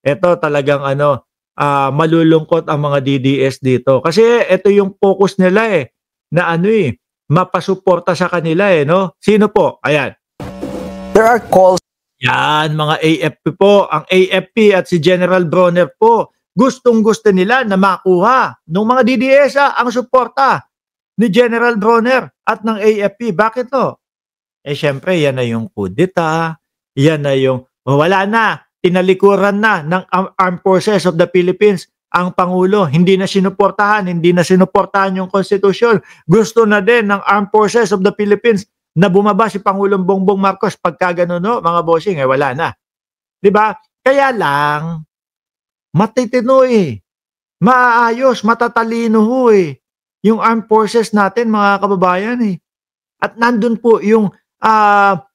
Ito talagang malulungkot ang mga DDS dito. Kasi ito yung focus nila na mapasuporta sa kanila no? Sino po? Ayan. There are calls. Yan, mga AFP po. Ang AFP at si General Bronner po, gustong-gusto nila na makuha ng mga DDS ang suporta ni General Bronner at ng AFP. Bakit to? Syempre, yan na yung kudeta, yan na yung, wala na, tinalikuran na ng Armed Forces of the Philippines ang Pangulo. Hindi na sinuportahan yung konstitusyon. Gusto na din ng Armed Forces of the Philippines na bumaba si Pangulong Bongbong Marcos. Pagka ganun, no, mga bossing, wala na. Diba? Kaya lang, matitino maayos, matatalino yung Armed Forces natin, mga kababayan At nandun po yung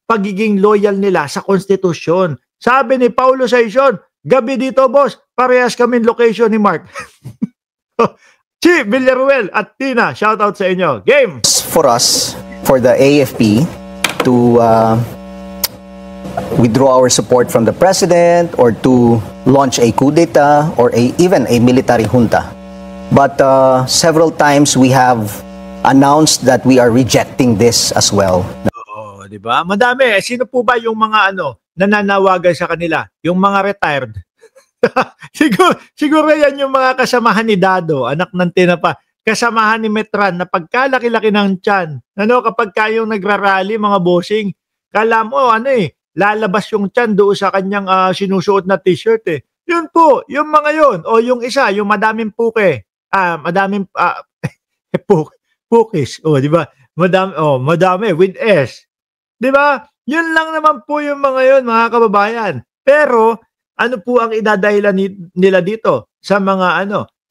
pagiging loyal nila sa konstitusyon. Sabi ni Paulo Saison, gabi dito boss, parehas kami location ni Mark. Chi, Villaruel at Tina, shout out sa inyo. Game! For us, for the AFP, to withdraw our support from the president or to launch a coup d'etat or even a military junta. But several times we have announced that we are rejecting this as well. Oo, di ba? Madami. Sino po ba yung mga nananawagan sa kanila? Yung mga retired? siguro yan yung mga kasamahan ni Dado, anak ng tinapa. Kasamahan ni Metran na pagkalaki-laki ng tiyan. Kapag kayong nagrarally, mga bossing, kala mo, lalabas yung tiyan doon sa kanyang sinusuot na t-shirt Yun po, yung mga yun. O yung isa, yung madaming puke. Madaming pukis. O, di ba? Madami with S. Di ba? Yun lang naman po yung mga yun, mga kababayan. Pero, ano po ang idadahilan nila dito sa mga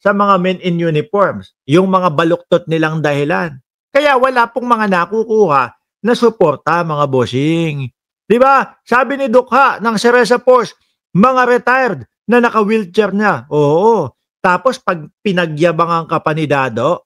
sa mga men in uniforms? Yung mga baluktot nilang dahilan. Kaya wala pong mga nakukuha na suporta, mga bossing. Di ba? Sabi ni Dukha ng Cereza Force, mga retired na naka-wheelchair niya. Oo. Tapos pag pinagyabangan ka pa ni Dado,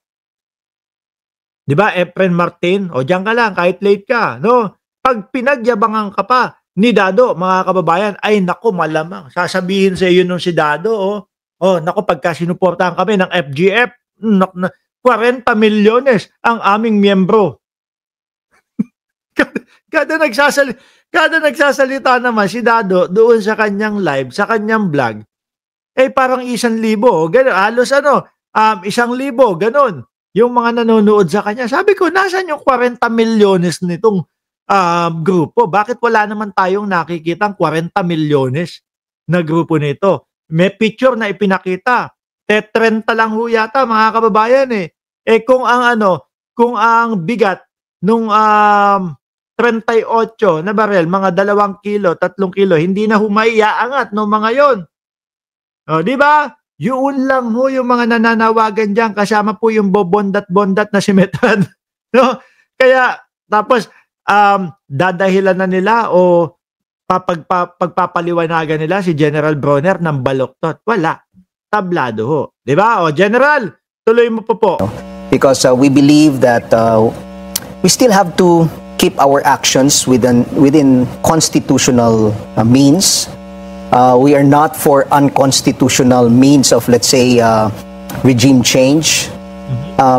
di ba, Efren Martin, diyan ka lang, kahit late ka, no? Pag pinagyabangan ka pa ni Dado, mga kababayan, ay naku, malamang. Sasabihin sa iyo nung si Dado, naku, pagka sinuportahan kami ng FGF, 40 milyones ang aming miyembro. kada nagsasalita naman si Dado doon sa kanyang live, sa kanyang vlog, parang 1,000, ganun, halos 1,000, ganun. Yung mga nanonood sa kanya. Sabi ko, nasan yung 40 milyones nitong grupo? Bakit wala naman tayong nakikitang 40 milyones na grupo nito? May picture na ipinakita. 30 lang ho yata, mga kababayan kung ang bigat nung 38 na barel, mga 2 kilo, 3 kilo, hindi na humaiaangat no mga yon. Di ba? Yun lang ho yung mga nananawagan diyan, kasama po yung bobondat-bondat na si Metran. No? Kaya tapos dadahilan na nila o pagpapaliwanagan nila si General Bronner ng baluktot. Wala. Tablado ho. Di ba? General, tuloy mo po. Because we believe that we still have to keep our actions within constitutional means. We are not for unconstitutional means of, let's say, regime change.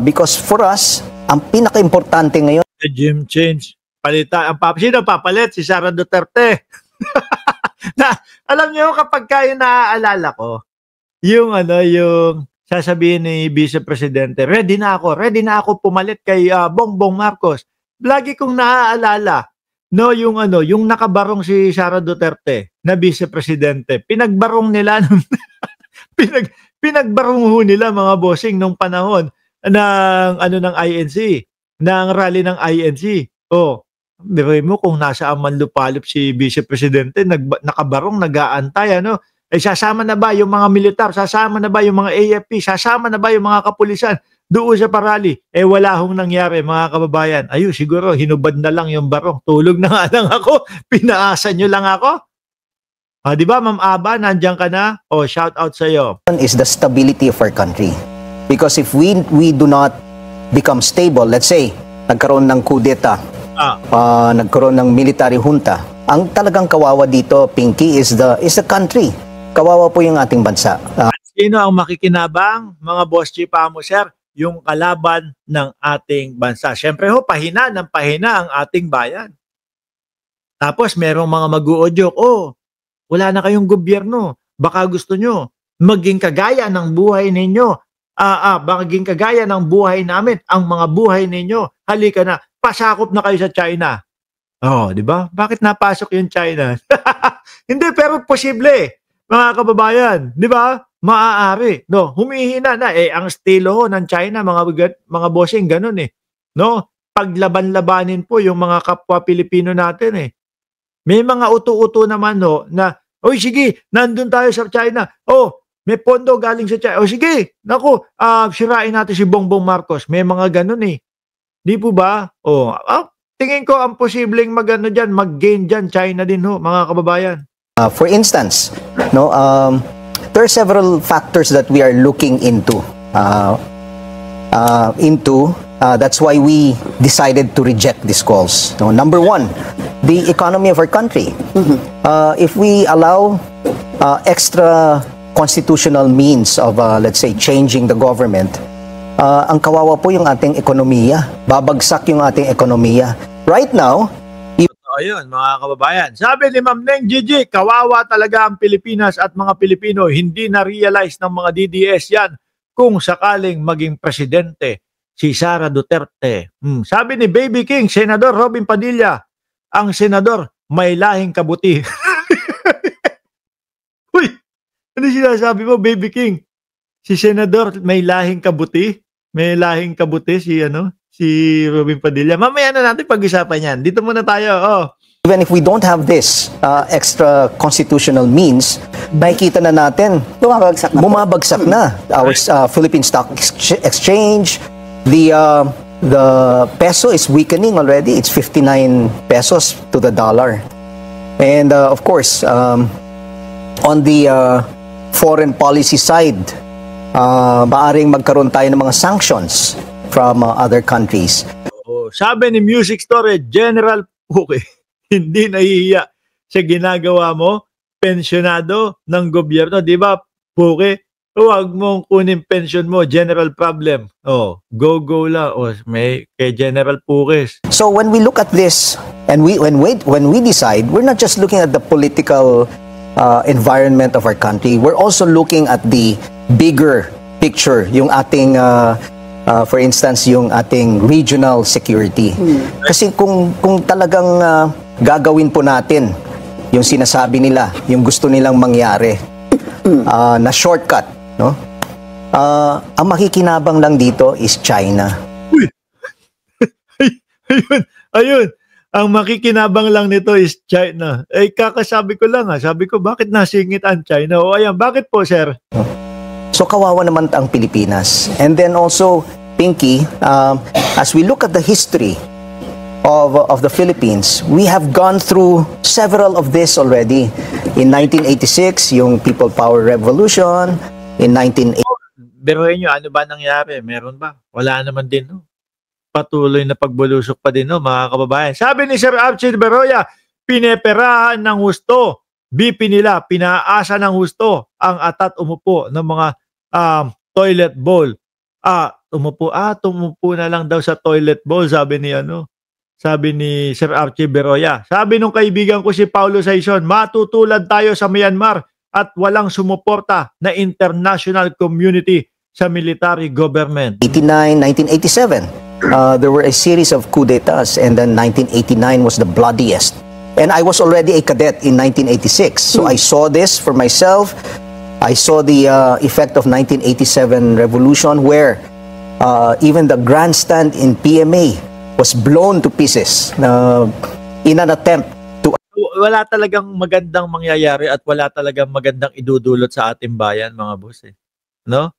Because for us, ang pinaka-importante ngayon, regime change. Sino papalit? Si Sara Duterte. Alam niyo, kapag kayo naaalala ko, yung sasabihin ni Vice Presidente, ready na ako pumalit kay Bongbong Marcos. Lagi kong naaalala, yung nakabarong si Sara Duterte na Vice Presidente. Pinagbarong nila pinagbarong ho nila, mga bossing, nung panahon ng INC, ng rally ng INC. Biruin mo kung nasa manlupalop si Vice Presidente, nakabarong, nag-aantay, sasama na ba yung mga militar? Sasama na ba yung mga AFP? Sasama na ba yung mga kapulisan doon sa parali? Wala hong nangyari, mga kababayan. Siguro hinubad na lang yung barong. Tulog na nga lang ako. Pinaasa nyo lang ako. Di ba, Ma'am Aba, nandiyan ka na? Shout out sa iyo. Is the stability of our country. Because if we do not become stable, let's say, nagkaroon ng coup d'etat, nagkaroon ng military junta, ang talagang kawawa dito, Pinky, is the country. kawawa po yung ating bansa. Sino ang makikinabang, mga boss chief mo, sir? Yung kalaban ng ating bansa. Siyempre ho, pahina ng pahina ang ating bayan. Tapos merong mga mag-uudyok, wala na kayong gobyerno. Baka gusto nyo maging kagaya ng buhay ninyo. Maging kagaya ng buhay namin, ang mga buhay ninyo. Halika na, pasakop na kayo sa China. Di ba? Bakit napasok yung China? Hindi, pero posible, mga kababayan. Di ba? Maaari. No, humihina na. Ang estilo ho ng China, mga bossing, ganun eh. No? Paglaban-labanin po yung mga kapwa Pilipino natin eh. May mga uto-uto naman no, na, sige, nandun tayo sa China. May pondo galing sa China. Sige, naku, sirain natin si Bongbong Marcos. May mga ganun eh. Di po ba? Tingin ko ang posibleng mag-gain dyan, China din ho, mga kababayan. For instance, no, there are several factors that we are looking into. That's why we decided to reject these calls. No, number one, the economy of our country. If we allow extra constitutional means of, let's say, changing the government, ang kawawa po yung ating ekonomiya. Babagsak yung ating ekonomiya. Right now, ayun, mga kababayan. Sabi ni Ma'am Neng Gigi, kawawa talaga ang Pilipinas at mga Pilipino. Hindi na-realize ng mga DDS yan kung sakaling maging presidente si Sara Duterte. Sabi ni Baby King, Senador Robin Padilla, ang senador may lahing kabuti. Uy, ano sinasabi mo, Baby King? Si senador may lahing kabuti? May lahing kabuti si Robin Padilla. Mamaya na natin pag-usapan yan. Dito muna tayo. Even if we don't have this extra constitutional means, nakikita na natin, bumabagsak na. Our Philippine Stock Exchange, the peso is weakening already. It's 59 pesos to the dollar. And of course, on the foreign policy side, maaring magkaroon tayo ng mga sanctions from other countries. Sabi ni Music Story, General Puke, hindi nahihiya sa ginagawa mo, pensyonado ng gobyerno. Di ba, Puke? Huwag mong kunin pension mo, general problem. Go lang. May kay General Puke. So when we look at this, and when we decide, we're not just looking at the political environment of our country, we're also looking at the bigger picture, yung ating for instance, yung ating regional security. Kasi kung talagang gagawin po natin yung sinasabi nila, yung gusto nilang mangyari, na shortcut, no? Ang makikinabang lang dito is China. Uy! Ayun. Ang makikinabang lang nito is China. Kakasabi ko lang sabi ko, bakit nasingit ang China? Ayan, bakit po, sir? So kawawa naman ang Pilipinas. And then also, Pinky, as we look at the history of the Philippines, we have gone through several of this already. In 1986, yung People Power Revolution. In 1980. Biruin nyo, ano ba nangyari? Meron ba? Wala naman din. No? Patuloy na pagbulusok pa din, no, mga kababayan. Sabi ni Sir Archie Beroya, pineperahan ng husto. BP nila, pinaasa ng husto ang atat umupo ng mga toilet bowl. Tumupo na lang daw sa toilet bowl, sabi ni Sir Archie Beroya. Sabi nung kaibigan ko si Paulo Saison, matutulad tayo sa Myanmar at walang sumuporta na international community sa military government. 1987, there were a series of coup d'etats, and then 1989 was the bloodiest. And I was already a cadet in 1986, so I saw this for myself. I saw the effect of 1987 revolution, where even the grandstand in PMA was blown to pieces in an attempt to... Wala talagang magandang mangyayari at wala talagang magandang idudulot sa ating bayan, mga boss. No?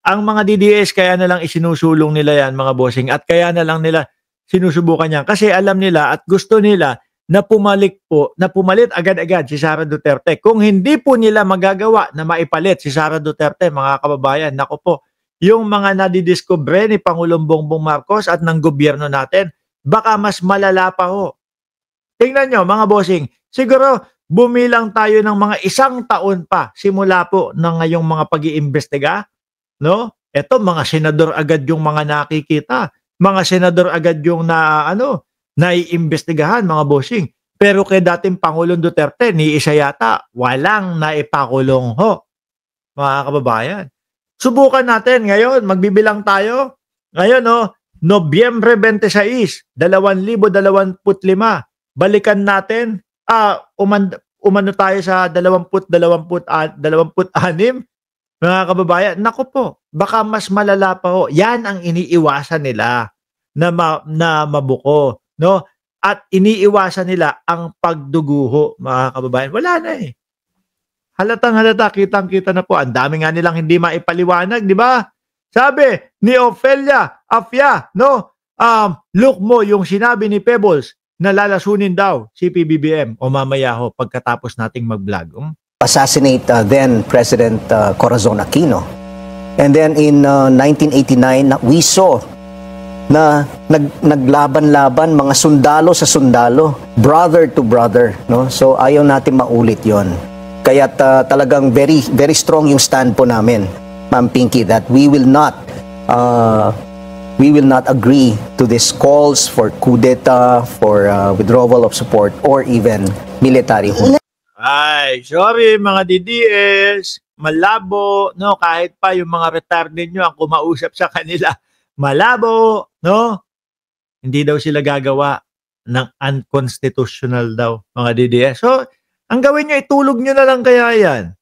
Ang mga DDS, kaya na lang isinusulong nila yan, mga bossing, at kaya na lang nila sinusubukan yan. Kasi alam nila at gusto nila na pumalit agad-agad si Sara Duterte. Kung hindi po nila magagawa na maipalit si Sara Duterte, mga kababayan, nako po, yung mga nadidiscover ni Pangulong Bongbong Marcos at ng gobyerno natin, baka mas malala pa ho. Tingnan nyo, mga bossing, siguro bumilang tayo ng mga 1 taon pa simula po ng ngayong mga pag-iimbestiga, no? Eto, mga senador agad yung mga nakikita. Mga senador agad yung naiimbestigahan, mga bossing. Pero kay dating Pangulong Duterte, ni isa yata, walang naipakulong ho, mga kababayan. Subukan natin ngayon, magbibilang tayo. Ngayon, Nobyembre 26, 2025. Balikan natin, umano tayo sa 26, mga kababayan. Naku po, baka mas malala pa ho. Yan ang iniiwasan nila na mabuko, no? At iniiwasan nila ang pagduguho, mga kababayan. Wala na eh. Halatang-halata, kitang-kita na po. Ang dami nga nilang hindi maipaliwanag, di ba? Sabi ni Ofelia Afia, no? Look mo yung sinabi ni Pebbles na lalasunin daw si PBBM o mamaya ho pagkatapos nating mag-vlog. Assassinate then President Corazon Aquino. And then in 1989, we saw na naglaban-laban mga sundalo sa sundalo, brother to brother, no? So ayaw natin maulit 'yon. Kaya talagang very very strong yung stand po namin, Ma'am Pinky, that we will not agree to these calls for coup d'etat, for withdrawal of support, or even military junta. Ay, sorry mga DDS, malabo, no? Kahit pa yung mga retired ninyo ang kumausap sa kanila, malabo, no? Hindi daw sila gagawa ng unconstitutional daw, mga DDS. So, ang gawin nyo, itulog nyo na lang kaya yan.